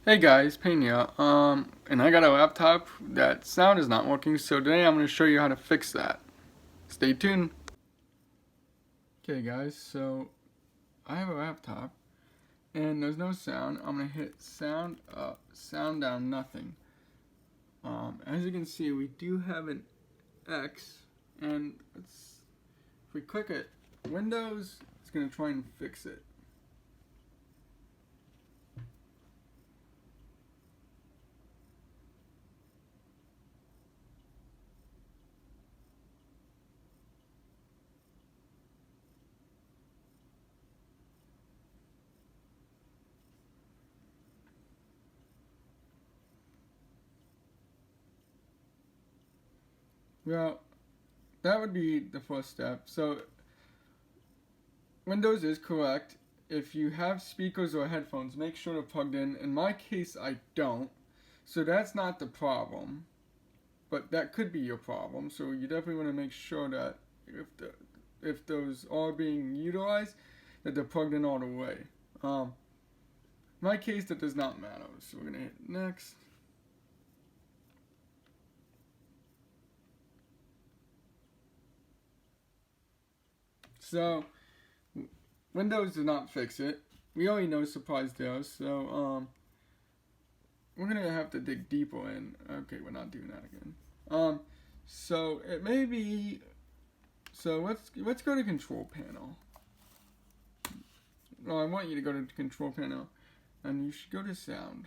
Hey guys, Payne here. And I got a laptop that sound is not working, so today I'm going to show you how to fix that. Stay tuned. Okay guys, so I have a laptop and there's no sound. I'm going to hit sound up, sound down, nothing. As you can see, we do have an X, and if we click it, Windows, it's going to try and fix it. Well, that would be the first step. So Windows is correct. If you have speakers or headphones, make sure they're plugged in. In my case, I don't. So that's not the problem. But that could be your problem. So you definitely want to make sure that if those are being utilized, that they're plugged in all the way. In my case, that does not matter. So we're going to hit next. So Windows did not fix it. We already know surprise there, so we're gonna have to dig deeper in. Okay, we're not doing that again. So it may be. So let's go to control panel. Well, I want you to go to control panel, and you should go to sound.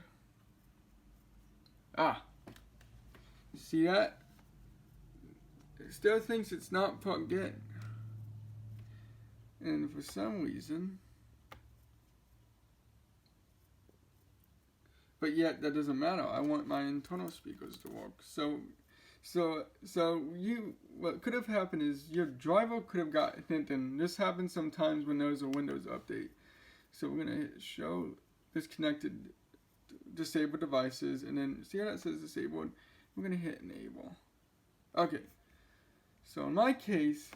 You see that? It still thinks it's not plugged in. And for some reason, but yet that doesn't matter. I want my internal speakers to work. So what could have happened is your driver could have gotten hit, and this happens sometimes when there's a Windows update. So we're gonna hit show disconnected disabled devices, and then see how that says disabled. We're gonna hit enable. Okay. So in my case,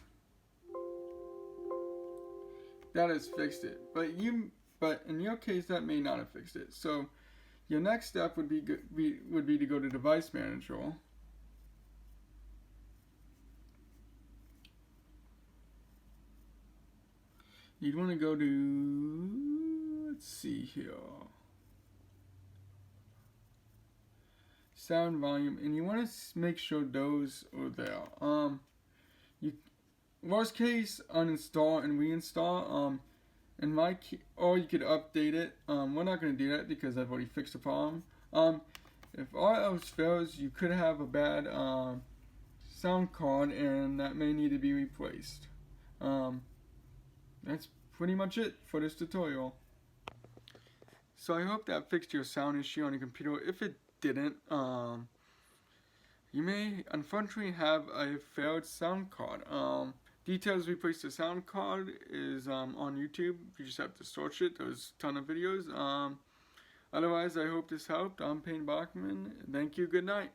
that has fixed it, but in your case that may not have fixed it. So your next step would be to go to Device Manager. You'd want to go to, let's see here, sound volume, and you want to make sure those are there. Worst case, uninstall and reinstall. Or you could update it. We're not going to do that because I've already fixed the problem. If all else fails, you could have a bad sound card, and that may need to be replaced. That's pretty much it for this tutorial. So I hope that fixed your sound issue on your computer. If it didn't, you may unfortunately have a failed sound card. Details replace the sound card is on YouTube. You just have to search it. There's a ton of videos. Otherwise, I hope this helped. I'm Payne Bachman. Thank you. Good night.